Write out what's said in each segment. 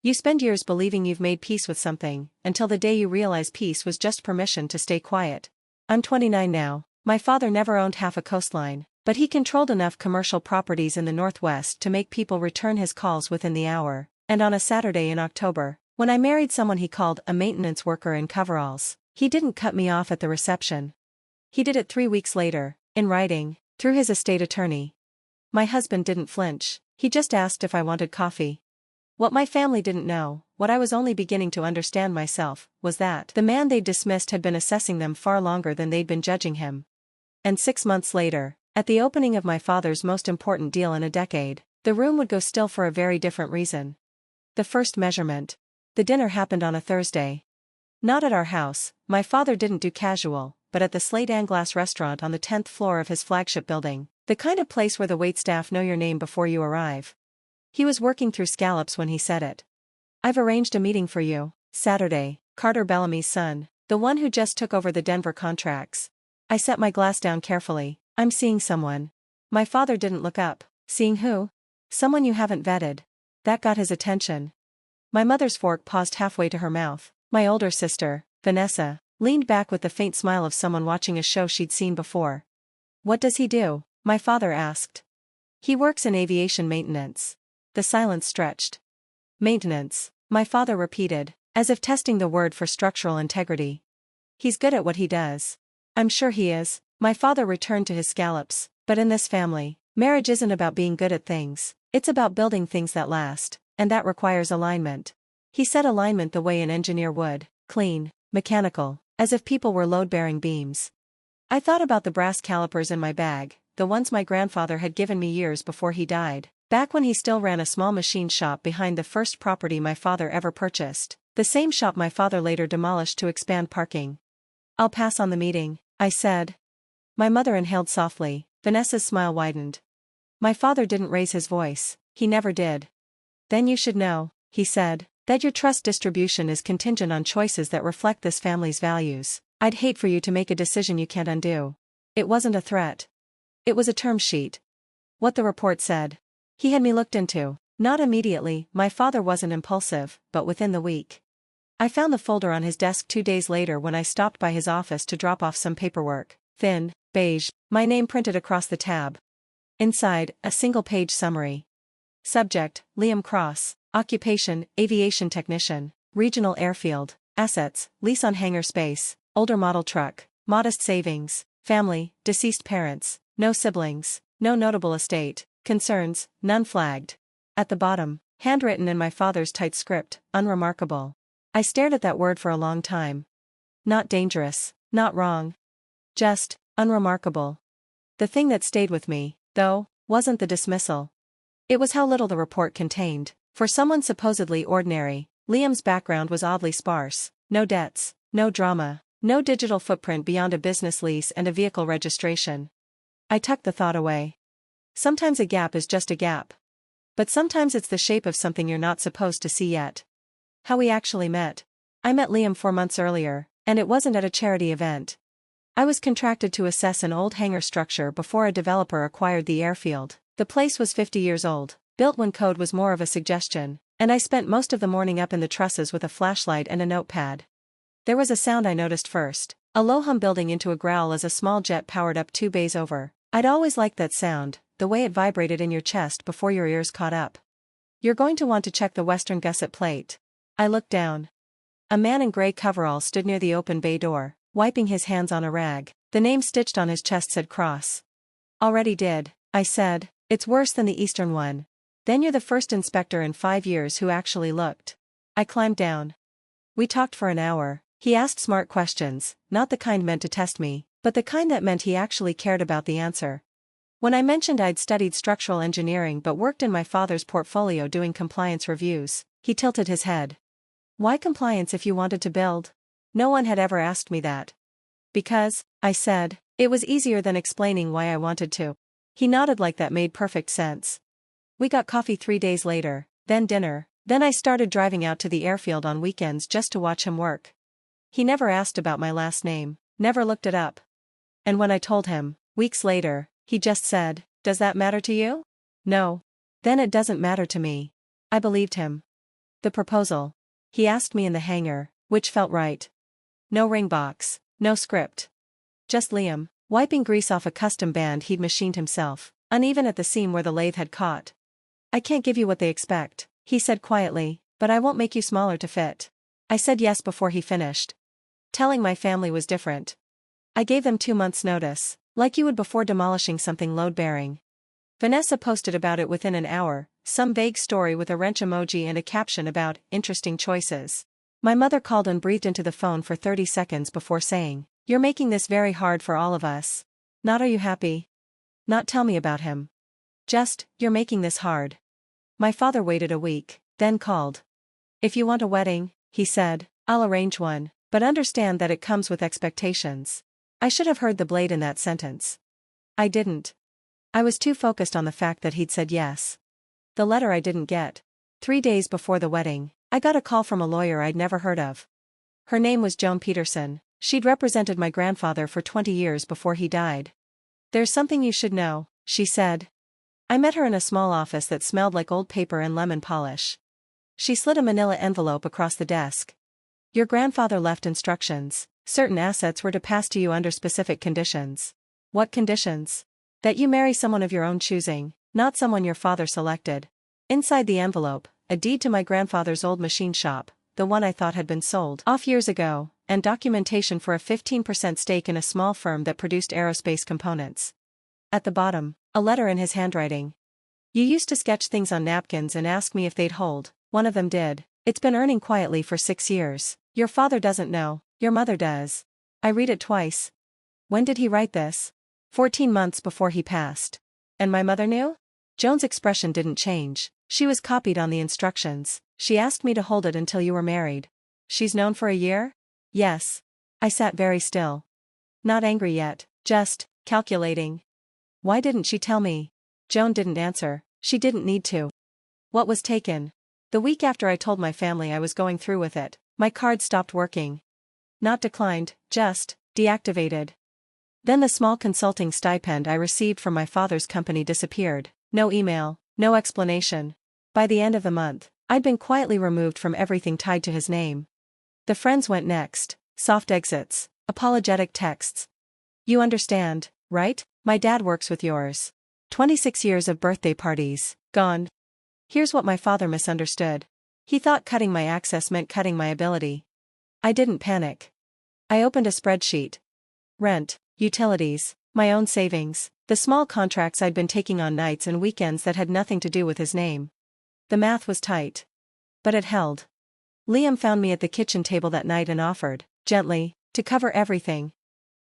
You spend years believing you've made peace with something, until the day you realize peace was just permission to stay quiet. I'm 29 now. My father never owned half a coastline, but he controlled enough commercial properties in the Northwest to make people return his calls within the hour, and on a Saturday in October, when I married someone he called a maintenance worker in coveralls, he didn't cut me off at the reception. He did it 3 weeks later, in writing, through his estate attorney. My husband didn't flinch, he just asked if I wanted coffee. What my family didn't know, what I was only beginning to understand myself, was that the man they'd dismissed had been assessing them far longer than they'd been judging him. And 6 months later, at the opening of my father's most important deal in a decade, the room would go still for a very different reason. The first measurement. The dinner happened on a Thursday. Not at our house, my father didn't do casual, but at the Slate Anglass restaurant on the 10th floor of his flagship building, the kind of place where the waitstaff know your name before you arrive. He was working through scallops when he said it. I've arranged a meeting for you, Saturday, Carter Bellamy's son, the one who just took over the Denver contracts. I set my glass down carefully. I'm seeing someone. My father didn't look up. Seeing who? Someone you haven't vetted. That got his attention. My mother's fork paused halfway to her mouth. My older sister, Vanessa, leaned back with the faint smile of someone watching a show she'd seen before. What does he do? My father asked. He works in aviation maintenance. The silence stretched. Maintenance, my father repeated, as if testing the word for structural integrity. He's good at what he does. I'm sure he is. My father returned to his scallops, but in this family, marriage isn't about being good at things, it's about building things that last, and that requires alignment. He said alignment the way an engineer would, clean, mechanical, as if people were load-bearing beams. I thought about the brass calipers in my bag, the ones my grandfather had given me years before he died. Back when he still ran a small machine shop behind the first property my father ever purchased, the same shop my father later demolished to expand parking. I'll pass on the meeting, I said. My mother inhaled softly. Vanessa's smile widened. My father didn't raise his voice, he never did. Then you should know, he said, that your trust distribution is contingent on choices that reflect this family's values. I'd hate for you to make a decision you can't undo. It wasn't a threat. It was a term sheet. What the report said. He had me looked into. Not immediately, my father wasn't impulsive, but within the week. I found the folder on his desk 2 days later when I stopped by his office to drop off some paperwork. Thin, beige, my name printed across the tab. Inside, a single-page summary. Subject, Liam Cross. Occupation, aviation technician. Regional airfield. Assets, lease on hangar space. Older model truck. Modest savings. Family, deceased parents. No siblings. No notable estate. Concerns, none flagged. At the bottom, handwritten in my father's tight script, unremarkable. I stared at that word for a long time. Not dangerous, not wrong. Just, unremarkable. The thing that stayed with me, though, wasn't the dismissal. It was how little the report contained. For someone supposedly ordinary, Liam's background was oddly sparse. No debts, no drama, no digital footprint beyond a business lease and a vehicle registration. I tucked the thought away. Sometimes a gap is just a gap. But sometimes it's the shape of something you're not supposed to see yet. How we actually met. I met Liam 4 months earlier, and it wasn't at a charity event. I was contracted to assess an old hangar structure before a developer acquired the airfield. The place was 50 years old, built when code was more of a suggestion, and I spent most of the morning up in the trusses with a flashlight and a notepad. There was a sound I noticed first, a low hum building into a growl as a small jet powered up 2 bays over. I'd always liked that sound, the way it vibrated in your chest before your ears caught up. You're going to want to check the western gusset plate. I looked down. A man in gray coveralls stood near the open bay door, wiping his hands on a rag. The name stitched on his chest said Cross. Already did, I said. It's worse than the eastern one. Then you're the first inspector in 5 years who actually looked. I climbed down. We talked for an hour. He asked smart questions, not the kind meant to test me, but the kind that meant he actually cared about the answer. When I mentioned I'd studied structural engineering but worked in my father's portfolio doing compliance reviews, he tilted his head. Why compliance if you wanted to build? No one had ever asked me that. Because, I said, it was easier than explaining why I wanted to. He nodded like that made perfect sense. We got coffee 3 days later, then dinner, then I started driving out to the airfield on weekends just to watch him work. He never asked about my last name, never looked it up. And when I told him, weeks later, he just said, "Does that matter to you?" No. Then it doesn't matter to me. I believed him. The proposal. He asked me in the hangar, which felt right. No ring box, no script. Just Liam, wiping grease off a custom band he'd machined himself, uneven at the seam where the lathe had caught. I can't give you what they expect, he said quietly, but I won't make you smaller to fit. I said yes before he finished. Telling my family was different. I gave them 2 months' notice, like you would before demolishing something load-bearing. Vanessa posted about it within an hour, some vague story with a wrench emoji and a caption about interesting choices. My mother called and breathed into the phone for 30 seconds before saying, "You're making this very hard for all of us. Not are you happy? Not tell me about him. Just, you're making this hard." My father waited a week, then called. "If you want a wedding," he said, "I'll arrange one, but understand that it comes with expectations." I should have heard the blade in that sentence. I didn't. I was too focused on the fact that he'd said yes. The letter I didn't get. 3 days before the wedding, I got a call from a lawyer I'd never heard of. Her name was Joan Peterson. She'd represented my grandfather for 20 years before he died. "There's something you should know," she said. I met her in a small office that smelled like old paper and lemon polish. She slid a manila envelope across the desk. "Your grandfather left instructions. Certain assets were to pass to you under specific conditions." "What conditions?" "That you marry someone of your own choosing, not someone your father selected." Inside the envelope, a deed to my grandfather's old machine shop, the one I thought had been sold off years ago, and documentation for a 15% stake in a small firm that produced aerospace components. At the bottom, a letter in his handwriting. "You used to sketch things on napkins and ask me if they'd hold. One of them did. It's been earning quietly for 6 years. Your father doesn't know, your mother does." I read it twice. When did he write this? 14 months before he passed. And my mother knew? Joan's expression didn't change. She was copied on the instructions. "She asked me to hold it until you were married." "She's known for a year?" "Yes." I sat very still. Not angry yet, just calculating. Why didn't she tell me? Joan didn't answer. She didn't need to. What was taken? The week after I told my family I was going through with it, my card stopped working. Not declined, just deactivated. Then the small consulting stipend I received from my father's company disappeared. No email, no explanation. By the end of the month, I'd been quietly removed from everything tied to his name. The friends went next, soft exits, apologetic texts. "You understand, right? My dad works with yours. 26 years of birthday parties, gone." Here's what my father misunderstood. He thought cutting my access meant cutting my ability. I didn't panic. I opened a spreadsheet. Rent, utilities, my own savings, the small contracts I'd been taking on nights and weekends that had nothing to do with his name. The math was tight. But it held. Liam found me at the kitchen table that night and offered, gently, to cover everything.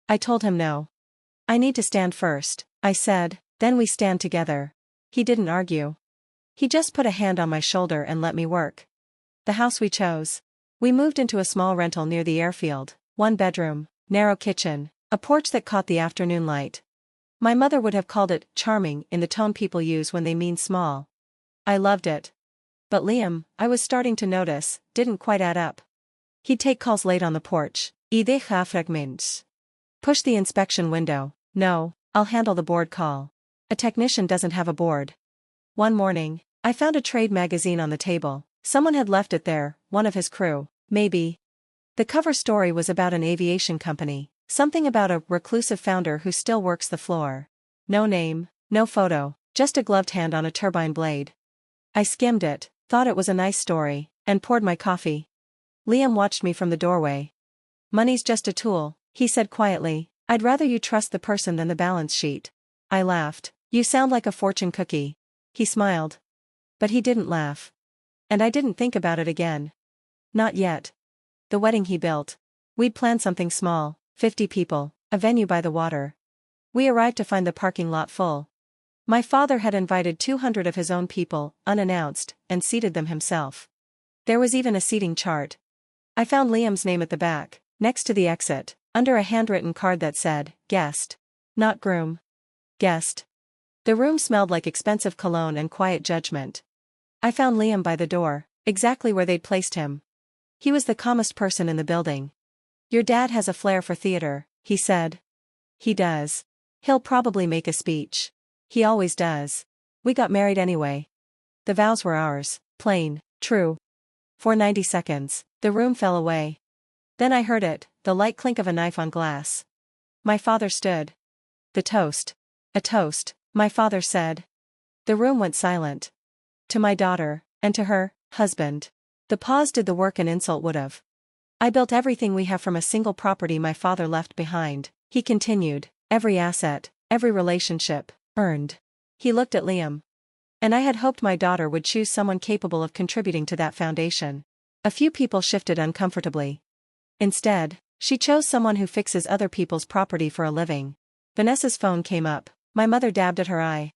I told him no. "I need to stand first," I said, "then we stand together." He didn't argue. He just put a hand on my shoulder and let me work. The house we chose. We moved into a small rental near the airfield, 1 bedroom, narrow kitchen, a porch that caught the afternoon light. My mother would have called it charming in the tone people use when they mean small. I loved it. But Liam, I was starting to notice, didn't quite add up. He'd take calls late on the porch. "Y deja fragments." Push the inspection window. "No, I'll handle the board call." A technician doesn't have a board. One morning, I found a trade magazine on the table. Someone had left it there, one of his crew, maybe. The cover story was about an aviation company, something about a reclusive founder who still works the floor. No name, no photo, just a gloved hand on a turbine blade. I skimmed it, thought it was a nice story, and poured my coffee. Liam watched me from the doorway. "Money's just a tool," he said quietly. "I'd rather you trust the person than the balance sheet." I laughed. "You sound like a fortune cookie." He smiled. But he didn't laugh. And I didn't think about it again. Not yet. The wedding he built. We'd planned something small, 50 people, a venue by the water. We arrived to find the parking lot full. My father had invited 200 of his own people, unannounced, and seated them himself. There was even a seating chart. I found Liam's name at the back, next to the exit, under a handwritten card that said, "Guest." Not groom. Guest. The room smelled like expensive cologne and quiet judgment. I found Liam by the door, exactly where they'd placed him. He was the calmest person in the building. "Your dad has a flair for theater," he said. "He does. He'll probably make a speech. He always does. We got married anyway. The vows were ours, plain, true. For 90 seconds, the room fell away. Then I heard it, the light clink of a knife on glass. My father stood. The toast. A toast, my father said. The room went silent. To my daughter, and to her husband. The pause did the work an insult would have. I built everything we have from a single property my father left behind, he continued, every asset, every relationship, earned. He looked at Liam. And I had hoped my daughter would choose someone capable of contributing to that foundation. A few people shifted uncomfortably. Instead, she chose someone who fixes other people's property for a living. Vanessa's phone came up. My mother dabbed at her eye.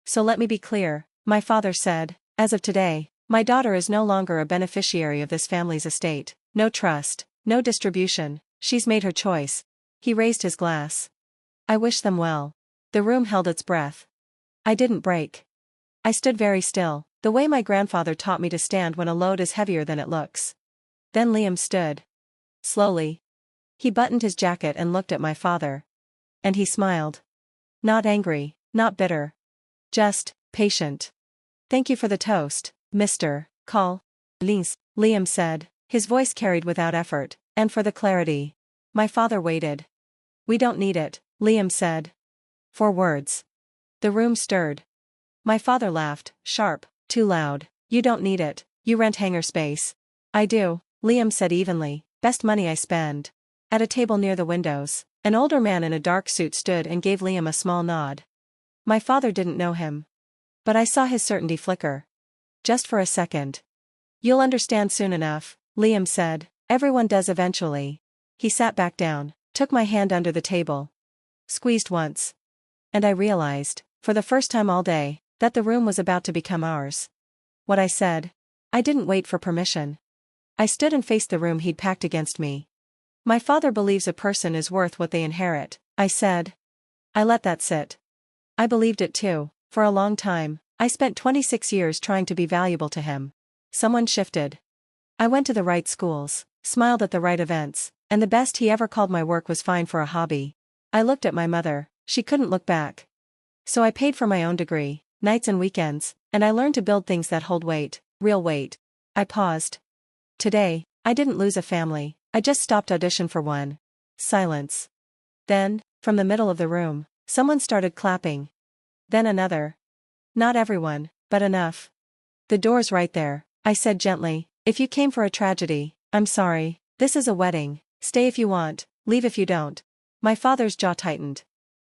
So let me be clear, my father said, as of today, my daughter is no longer a beneficiary of this family's estate, no trust, no distribution, she's made her choice. He raised his glass. I wish them well. The room held its breath. I didn't break. I stood very still, the way my grandfather taught me to stand when a load is heavier than it looks. Then Liam stood. Slowly. He buttoned his jacket and looked at my father. And he smiled. Not angry, not bitter. Just patient. Thank you for the toast, Mr. Collins, Liam said, his voice carried without effort, and for the clarity. My father waited. We don't need it, Liam said. 4 words. The room stirred. My father laughed, sharp, too loud. You don't need it, you rent hangar space. I do, Liam said evenly, best money I spend. At a table near the windows, an older man in a dark suit stood and gave Liam a small nod. My father didn't know him. But I saw his certainty flicker. Just for a second. You'll understand soon enough, Liam said, everyone does eventually. He sat back down, took my hand under the table. Squeezed once. And I realized, for the first time all day, that the room was about to become ours. What I said. I didn't wait for permission. I stood and faced the room he'd packed against me. My father believes a person is worth what they inherit, I said. I let that sit. I believed it too, for a long time. I spent 26 years trying to be valuable to him. Someone shifted. I went to the right schools, smiled at the right events, and the best he ever called my work was fine for a hobby. I looked at my mother, she couldn't look back. So I paid for my own degree, nights and weekends, and I learned to build things that hold weight, real weight. I paused. Today, I didn't lose a family, I just stopped audition for one. Silence. Then, from the middle of the room, someone started clapping. Then another. Not everyone, but enough. The door's right there, I said gently. If you came for a tragedy, I'm sorry, this is a wedding, stay if you want, leave if you don't. My father's jaw tightened.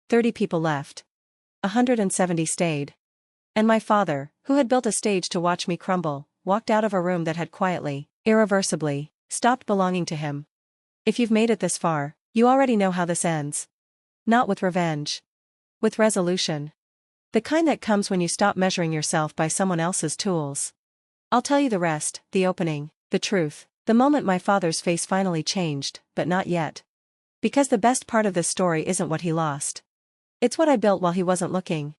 30 people left. 170 stayed. And my father, who had built a stage to watch me crumble, walked out of a room that had quietly, irreversibly, stopped belonging to him. If you've made it this far, you already know how this ends. Not with revenge. With resolution. The kind that comes when you stop measuring yourself by someone else's tools. I'll tell you the rest, the opening, the truth, the moment my father's face finally changed, but not yet. Because the best part of this story isn't what he lost. It's what I built while he wasn't looking.